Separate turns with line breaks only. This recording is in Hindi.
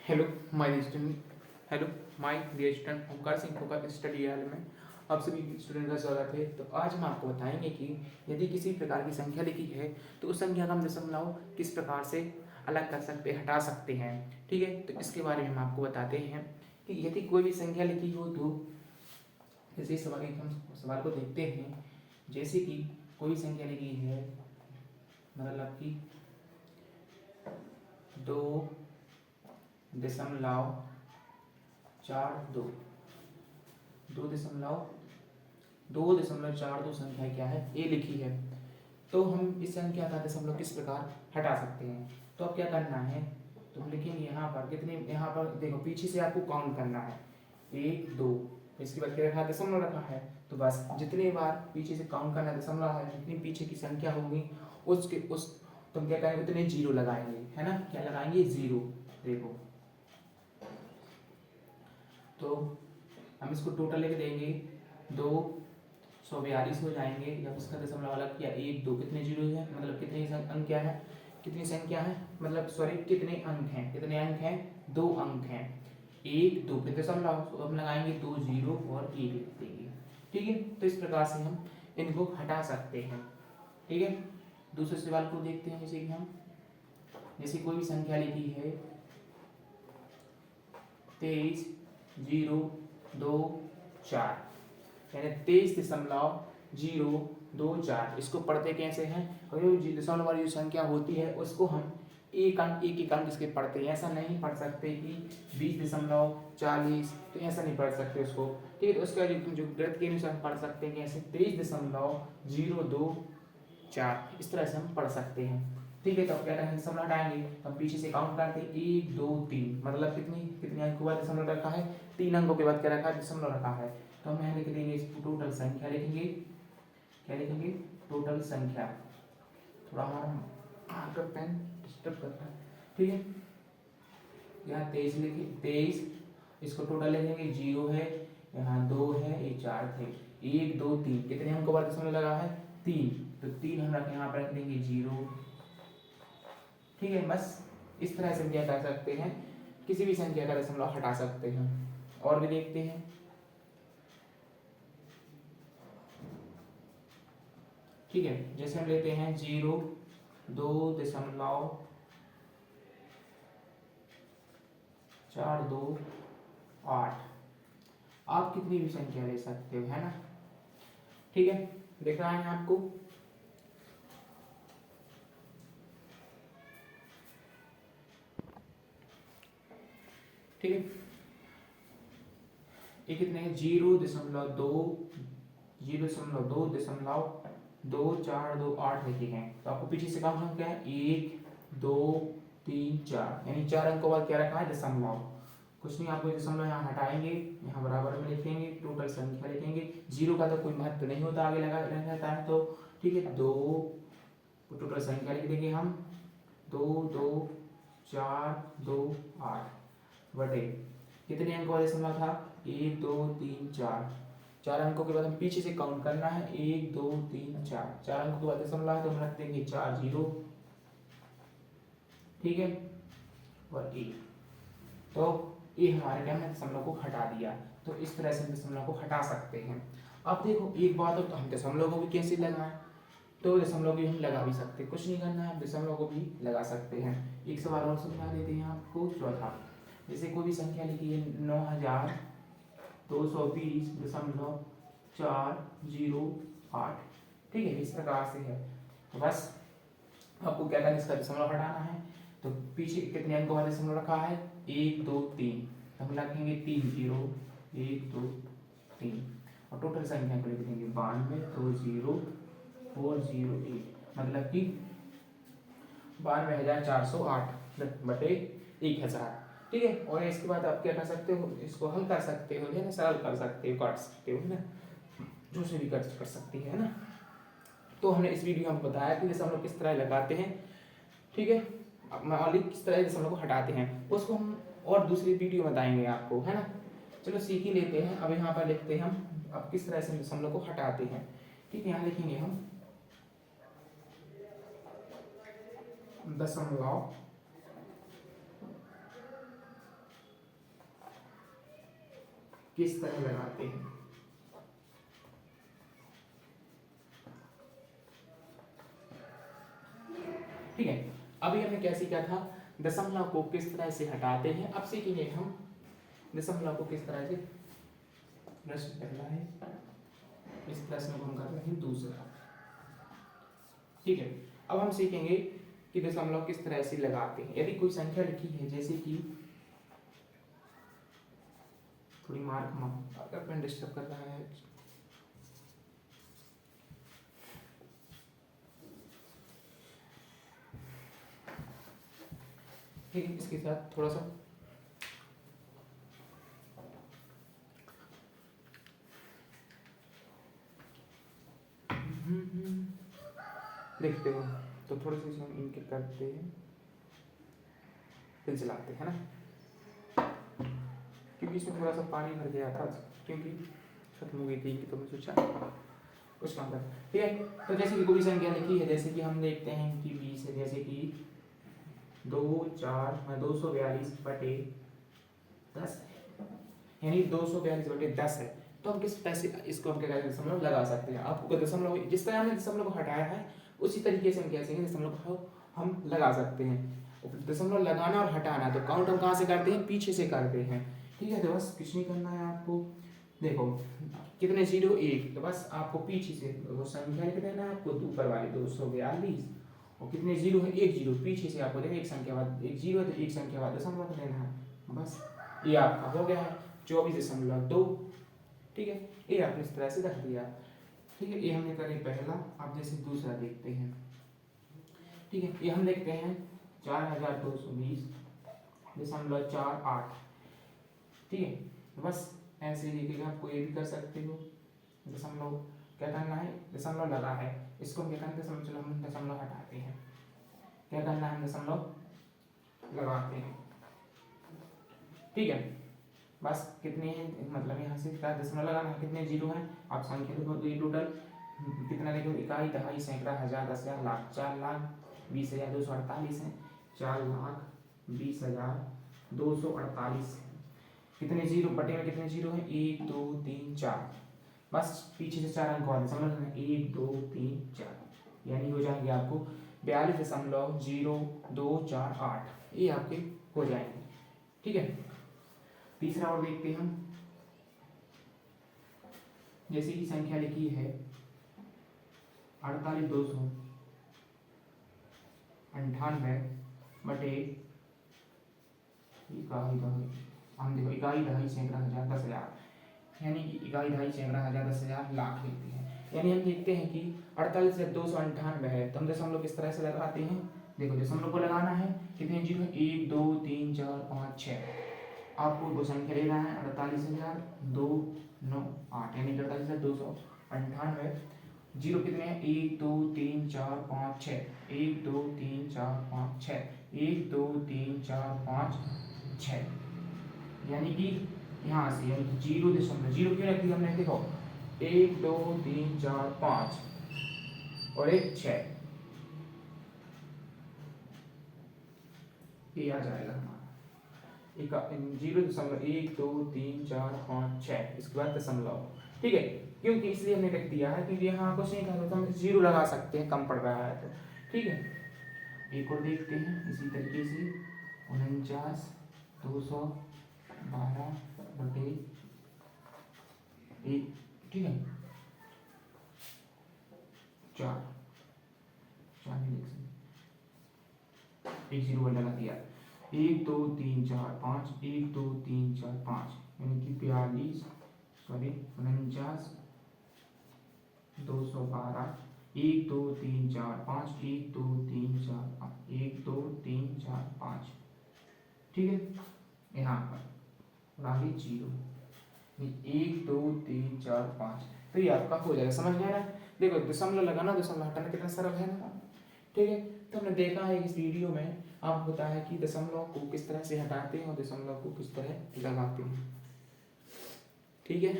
Hello my student hello my dear student Omkar Singh का स्टडी हॉल में आप सभी स्टूडेंट का स्वागत है। तो आज हम आपको बताएंगे कि यदि किसी प्रकार की संख्या लिखी है तो उस संख्या का हम दशमलव किस प्रकार से अलग कर सकते हटा सकते हैं। ठीक है, तो इसके बारे में हम आपको बताते हैं कि यदि कोई भी संख्या लिखी हो तो जैसे हम सवाल को देखते हैं। जैसे कि कोई संख्या लिखी है, मतलब कि 2.42 2.42 संख्या क्या है, ए लिखी है। तो हम इस संख्या का दशमलव किस प्रकार हटा सकते हैं। तो अब क्या करना है, तो हम लिखेंगे यहाँ पर कितने, यहाँ पर देखो पीछे से आपको काउंट करना है 1 2, इसके बाद क्या रखा है, दशमलव रखा है। तो बस जितने बार पीछे से काउंट करना दशमलव है, जितनी पीछे की संख्या होगी उसके उस तुम क्या करेंगे, उतने जीरो लगाएंगे, है ना। क्या लगाएंगे, जीरो। देखो तो हम इसको टोटल लिख देंगे, 242 हो जाएंगे। जब इसका दशमलव अलग किया 1 2, कितने जीरो है, मतलब कितने अंक क्या है, कितनी संख्या है, मतलब सॉरी कितने अंक हैं, कितने अंक हैं, 2 अंक हैं। 1 2 फिर दशमलव, तो हम लगाएंगे 2 जीरो और 1 लिख देंगे। ठीक है, तो इस प्रकार से हम इनको हटा सकते हैं। ठीक है, दूसरे सवाल को देखते हैं। जैसे कि हम जैसे कोई भी संख्या लिखी है 23.024, यानी 23.024। इसको पढ़ते कैसे हैं, और जो दशमलव वाली जो संख्या होती है उसको हम एक अंक एक अंक इसके पढ़ते हैं। ऐसा नहीं पढ़ सकते कि 20.40, तो ऐसा नहीं पढ़ सकते उसको। ठीक है, तो उसका जो वृत्त के अनुसार पढ़ सकते हैं कैसे, 23.024, इस तरह से हम पढ़ सकते हैं। ठीक है, तो क्या करेंगे, दशमलव हटाएंगे तो हम पीछे से काउंट करते हैं 1 2 3, मतलब कितनी कितने अंक के बाद दशमलव रखा है, 3 अंकों के बाद क्या रखा है, दशमलव रखा है। तो हम यहाँ लिख देंगे इसको टोटल संख्या लिखेंगे। क्या लिखेंगे, टोटल संख्या। थोड़ा हमारा आपका पेन डिस्टर्ब करता है। ठीक है, यहाँ 23 लिखे, 23, इसको टोटल लिखेंगे, 0 है, यहाँ 2 है, ये 4 थे, 1 2 3, कितने अंकों बाद दशमलव लगा है, 3, तो 3 हम रख यहाँ पर रख देंगे 0। ठीक है, बस इस तरह से क्या कर सकते हैं, किसी भी संख्या का दशमलव हटा सकते हैं। और भी देखते हैं। ठीक है, जैसे हम लेते हैं 0.248, आप कितनी भी संख्या ले सकते हो, है ना। ठीक है, देख रहा है आपको। ठीक है, ये कितने हैं, 0.22428 लिखे हैं। तो आपको पीछे से काउंट क्या है, 1 2 3 4, यानी 4 अंकों बाद क्या रखा है, दशमलव। कुछ नहीं, आपको दशमलव यहाँ हटाएंगे, यहाँ बराबर में लिखेंगे, टोटल संख्या लिखेंगे। जीरो का तो कोई महत्व नहीं होता, आगे लगा रहता है। तो ठीक है, 2 टोटल संख्या लिख देंगे हम, 2 2 4 2 8 बटे कितने अंक वाले दशमलव था, 1 2 3 4। 4 अंकों के बाद हम पीछे से काउंट करना है, 1 2 3 4, 4 अंकों के बाद दशमलव है तो हम रख देंगे 4 जीरो। ठीक है, और 1, तो ये हमारे क्या, हमने दशमलव को हटा दिया। तो इस तरह से दशमलव को हटा सकते हैं। अब देखो एक बात हो, तो हम दशमलव को भी कैसे लगाएं, तो दशमलव भी हम लगा भी सकते हैं, कुछ नहीं करना है, दशमलव को भी लगा सकते हैं। एक सवाल और समझा देते हैं आपको, चौथा। जैसे कोई भी संख्या लिखी है 9220.408, ठीक है, इस प्रकार से है। तो बस आपको क्या करना है, इसका दशमलव हटाना है। तो पीछे कितने अंकों वाले दशमलव रखा है, 1 2 3, हम लिखेंगे 3 0 1 2 3, और टोटल संख्या को लिख देंगे 92,20,408, मतलब कि 92,408 बटे 1000। ठीक है, और इसके बाद आप क्या कर सकते हो, इसको हल कर सकते हो, है ना, सरल कर सकते हो, काट सकते हो, है ना, जो से भी कर सकती है ना। तो हमने इस वीडियो में बताया कि दशमलव किस तरह लगाते हैं। ठीक है, मौलिक किस तरह दशमलव को हटाते हैं, उसको हम और दूसरी वीडियो में बताएंगे आपको, है ना। चलो सीख ही लेते हैं। अब यहाँ पर लिखते हैं हम अब किस तरह से दशमलव को हटाते हैं। ठीक है, यहाँ लिखेंगे हम दशमलव किस तरह लगाते हैं। ठीक है, अभी हमने क्या सीखा था, दशमलव को किस तरह से हटाते हैं। अब सीखेंगे हम दशमलव को किस तरह से, प्रश्न पहला है, इस प्रश्न को हम कर रहे हैं दूसरा। ठीक है, अब हम सीखेंगे कि दशमलव किस तरह से लगाते हैं। यदि कोई संख्या लिखी है, जैसे कि थोड़ी मार्क अगर पेन डिस्टर्ब कर रहा है, ठीक है, इसके साथ थोड़ा सा देखते हो, तो थोड़े से हम इनके करते हैं, फिर चलाते हैं ना, क्योंकि इसमें थोड़ा सा पानी भर गया था, क्योंकि खत्म हो गई थी, तो मैं सोचा कुछ काम कर। ठीक है, तो जैसे कि कोई संख्या लिखी है, जैसे कि हम देखते हैं कि 20 है, जैसे कि 242/10 यानी 242/10 है। तो हम किस पैसे इसको हम क्या करेंगे, दशमलव लगा सकते हैं। आपको दशमलव जिस तरह हमने दशमलव को हटाया है उसी तरीके से हम क्या करेंगे, दशमलव को हम लगा सकते हैं। दशमलव लगाना और हटाना, तो काउंट हम कहाँ से करते हैं, पीछे से करते हैं। ठीक है, तो बस कुछ नहीं करना है आपको, देखो कितने 0 1, तो बस आपको पीछे से वो संख्या लिख देना है आपको, ऊपर वाली 242, और कितने 0 है, 1 0, पीछे से आपको देखो एक संख्या बाद 1 0 है, तो एक संख्या बाद दशमलव लेना है, बस ये आपका हो गया है 24.2। ठीक है, ये आपने इस तरह से रख दिया। ठीक है, ये हमने करी पहला। अब जैसे दूसरा देखते हैं। ठीक है, ये हम देखते हैं 4220.48। ठीक है, बस ऐसे लिखेगा, आपको ये भी कर सकते हो। दशमलव क्या करना है, दशमलव लगा है, इसको हम क्या करते हैं, चलो हम दशमलव हटाते हैं। क्या करना है, दशमलव लगाते हैं। ठीक है, बस कितने हैं, मतलब यहाँ से क्या दशमलव लगाना है, कितने 0 हैं, आप संख्या देखो, तो ये टोटल कितना देखो, इकाई दहाई सैकड़ा हजार 10,000 लाख, 4,20,248 है, 4,20,248 कितने 0 बटे में कितने 0 है, 1 2 3 4, बस पीछे से 4 अंक और समझ लेना, 1 2 3 4, यानी हो जाएंगे आपको 42.0248, ये आपके हो जाएंगे। ठीक है, तीसरा और देखते हैं हम। जैसे कि संख्या लिखी है 48,298 बटे हम देखो इकाई दहाई सैकड़ा हजार 10,000, यानी कि इकाई दहाई सैकड़ा हजार 10,000 लाख लिखते हैं। यानी हम देखते हैं कि 48,298 है, तो हम दशमलव किस तरह से लगाते हैं, देखो दशमलव को लगाना है, कितने 0 है, 1 2 3 4 5 6, आपको वो संख्या लेना है 48,298, यानी 48,298। 0 कितने हैं, 1 2 3 4 5 6, 1 2 3 4 5 6, 1 2 3 4 5 6, यानी कि यहाँ से यानी कि 0.0 क्यों रख दिया हमने, देखो 1 2 3 4 5 और एक 6, ये आ जाएगा हमारा 0.1 2 3 4 5 6, इसके बाद दशमलव। ठीक है, क्योंकि इसलिए हमने रख दिया है क्योंकि यहाँ कुछ नहीं करना, तो हम 0 लगा सकते हैं, कम पड़ रहा है तो। ठीक है, एक और देखते हैं इसी तरीके से 49,212 बटे 1, ठीक है 4 नहीं लिख सकते, 1 0 लगा दिया, 1 2 3 4 5, 1 2 3 4 5, यानी कि 49,212, 1 2 3 4 5, 1 2 3 4 5, 1 2 3 4 5। ठीक है, यहाँ पर और आगे 0, 1 2 3 4 5, तो ये आपका हो जाएगा, समझ में आ रहा है। देखो दशमलव लगाना दशमलव हटाना कितना सरल है ना। ठीक है, तो हमने देखा है इस वीडियो में आपको बताया है कि दशमलव को किस तरह से हटाते हैं और दशमलव को किस तरह लगाते हैं। ठीक है।